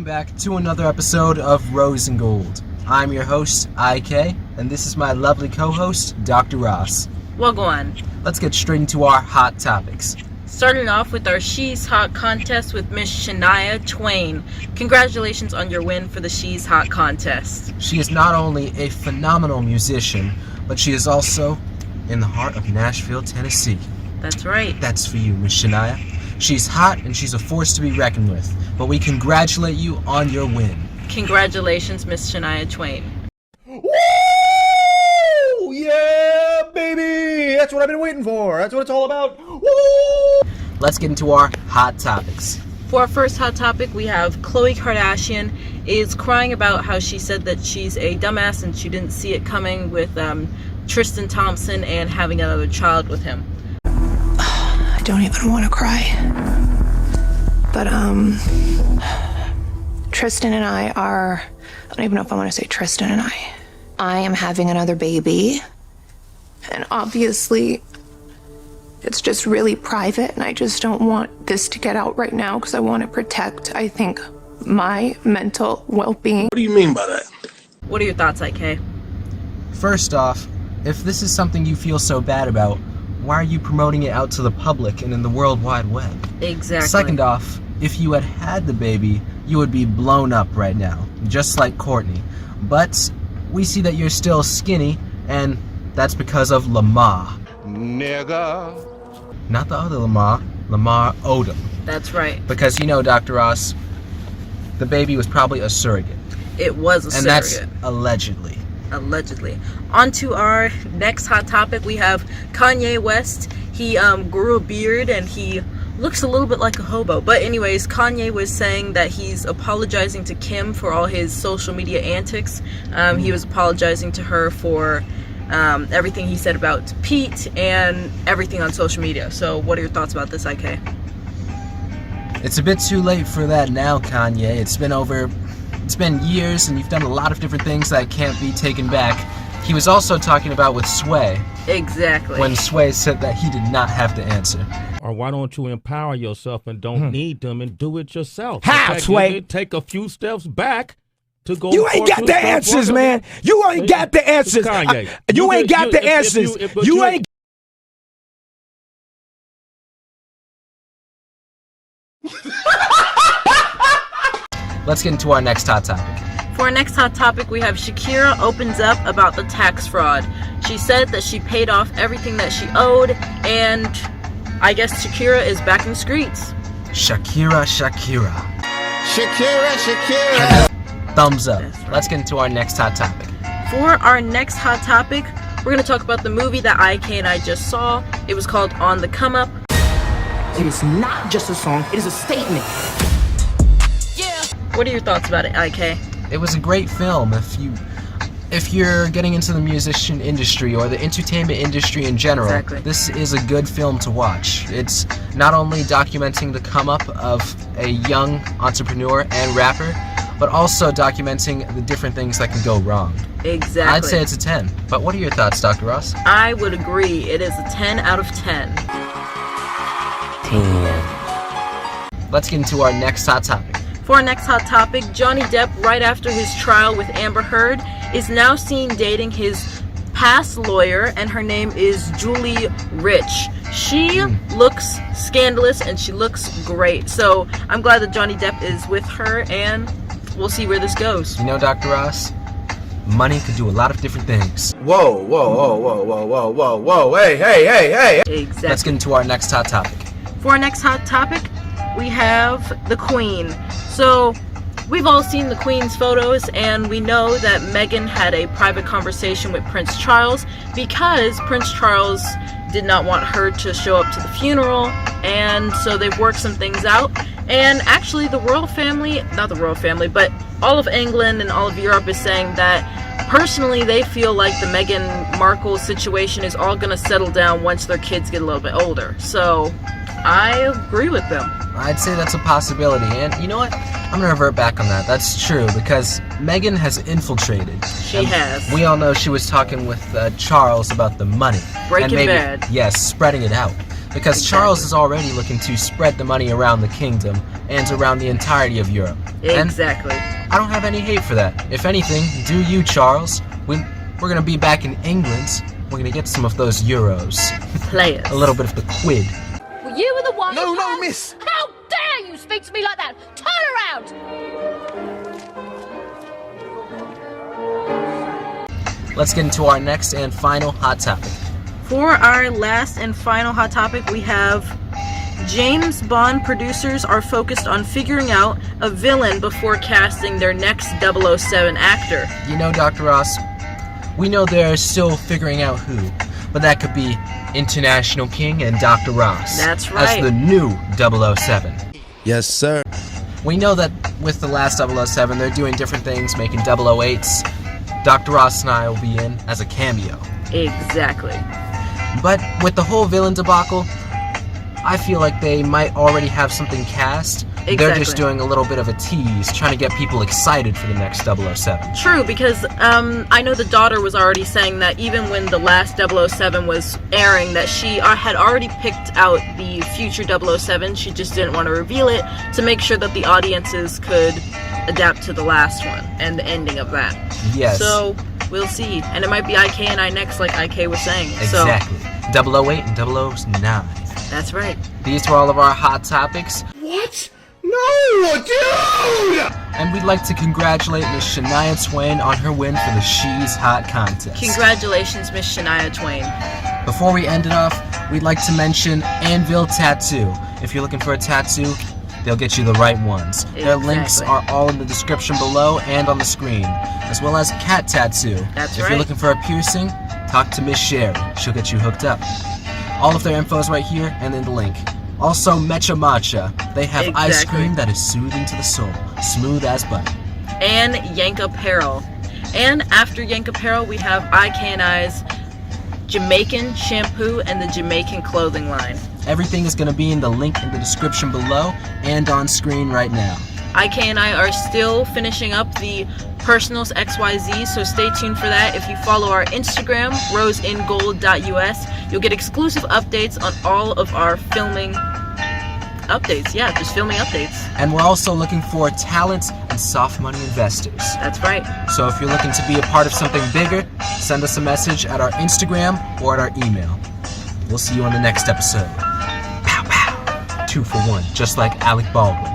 Welcome back to another episode of Rose and Gold. I'm your host, IK, and this is my lovely co-host, Dr. Ross. Well, go on. Let's get straight into our hot topics. Starting off with our She's Hot contest with Miss Shania Twain. Congratulations on your win for the She's Hot contest. She is not only a phenomenal musician, but she is also in the heart of Nashville, Tennessee. That's right. That's for you, Miss Shania. She's hot and she's a force to be reckoned with, but we congratulate you on your win. Congratulations, Miss Shania Twain. Woo! Yeah, baby! That's what I've been waiting for. That's what it's all about. Woo! Let's get into our hot topics. For our first hot topic, we have Khloe Kardashian is crying about how she said that she's a dumbass and she didn't see it coming with Tristan Thompson and having another child with him. I don't even want to cry. But, Tristan and I don't even know if I want to say Tristan and I am having another baby. And obviously, it's just really private, and I just don't want this to get out right now because I want to protect, I think, my mental well-being. What do you mean by that? What are your thoughts, IK? First off, if this is something you feel so bad about, why are you promoting it out to the public and in the World Wide Web? Exactly. Second off, if you had the baby, you would be blown up right now, just like Courtney. But we see that you're still skinny, and that's because of Lamar. Nigga. Not the other Lamar, Lamar Odom. That's right. Because you know, Dr. Ross, the baby was probably a surrogate. It was a surrogate. And that's allegedly. Allegedly. On to our next hot topic, we have Kanye West. He grew a beard and he looks a little bit like a hobo. But anyways, Kanye was saying that he's apologizing to Kim for all his social media antics. He was apologizing to her for everything he said about Pete and everything on social media. So what are your thoughts about this, IK? It's a bit too late for that now, Kanye. It's been years and you've done a lot of different things that can't be taken back. He was also talking about with Sway. Exactly. When Sway said that he did not have to answer. Or why don't you empower yourself and don't need them and do it yourself? How, Sway? Take a few steps back to go. You ain't got the answers, man. You ain't got the answers. Kanye. You ain't got the answers. You ain't. Let's get into our next hot topic. For our next hot topic, we have Shakira opens up about the tax fraud. She said that she paid off everything that she owed, and I guess Shakira is back in the streets. Shakira. Thumbs up. That's right. Let's get into our next hot topic. For our next hot topic, we're going to talk about the movie that IK and I just saw. It was called On the Come Up. It is not just a song, it is a statement. What are your thoughts about it, IK? It was a great film. If you're getting into the musician industry or the entertainment industry in general, Exactly. This is a good film to watch. It's not only documenting the come up of a young entrepreneur and rapper, but also documenting the different things that can go wrong. Exactly. I'd say it's a 10. But what are your thoughts, Dr. Ross? I would agree. It is a 10 out of 10. 10. Let's get into our next hot topic. For our next hot topic, Johnny Depp, right after his trial with Amber Heard, is now seen dating his past lawyer, and her name is Julie Rich. She looks scandalous and she looks great. So I'm glad that Johnny Depp is with her, and we'll see where this goes. You know, Dr. Ross, money could do a lot of different things. Whoa, hey. Exactly. Let's get into our next hot topic. For our next hot topic, we have the Queen. So we've all seen the Queen's photos, and we know that Meghan had a private conversation with Prince Charles because Prince Charles did not want her to show up to the funeral, and so they've worked some things out. And actually the royal family, not the royal family, but all of England and all of Europe is saying that personally they feel like the Meghan Markle situation is all going to settle down once their kids get a little bit older. So I agree with them. I'd say that's a possibility, and you know what? I'm gonna revert back on that. That's true, because Meghan has infiltrated. She has. We all know she was talking with Charles about the money. Breaking and maybe, Bad. Yes, spreading it out. Because Charles is already looking to spread the money around the kingdom and around the entirety of Europe. Exactly. And I don't have any hate for that. If anything, do you, Charles? We're gonna be back in England. We're gonna get some of those euros. Players. A little bit of the quid. Well, you were the one. No, no, miss. How dare you speak to me like that? Turn around. Let's get into our next and final hot topic. For our last and final hot topic, we have James Bond producers are focused on figuring out a villain before casting their next 007 actor. You know, Dr. Ross, we know they're still figuring out who, but that could be International King and Dr. Ross. That's right. As the new 007. Yes, sir. We know that with the last 007, they're doing different things, making 008s. Dr. Ross and I will be in as a cameo. Exactly. But with the whole villain debacle, I feel like they might already have something cast. Exactly. They're just doing a little bit of a tease, trying to get people excited for the next 007. True, because I know the daughter was already saying that even when the last 007 was airing, that she had already picked out the future 007. She just didn't want to reveal it to make sure that the audiences could adapt to the last one and the ending of that. Yes. So we'll see. And it might be IK and I next, like IK was saying. Exactly. 008 and 009. That's right. These were all of our hot topics. What? No, dude! And we'd like to congratulate Miss Shania Twain on her win for the She's Hot contest. Congratulations, Miss Shania Twain. Before we end it off, we'd like to mention Anvil Tattoo. If you're looking for a tattoo, they'll get you the right ones. Their links are all in the description below and on the screen, as well as Cat Tattoo. That's If right. you're looking for a piercing, talk to Miss Sherry. She'll get you hooked up. All of their info is right here and in the link. Also, Mecca Matcha. They have ice Exactly. cream that is soothing to the soul, smooth as butter. And Yank Apparel. And after Yank Apparel, we have IK and I's Jamaican shampoo and the Jamaican clothing line. Everything is going to be in the link in the description below and on screen right now. IK and I are still finishing up the Personals.xyz, so stay tuned for that. If you follow our Instagram, rosengoldus, you'll get exclusive updates on all of our filming updates. Yeah, just filming updates. And we're also looking for talent and soft money investors. That's right. So if you're looking to be a part of something bigger, send us a message at our Instagram or at our email. We'll see you on the next episode. Pow pow. 2 for 1, just like Alec Baldwin.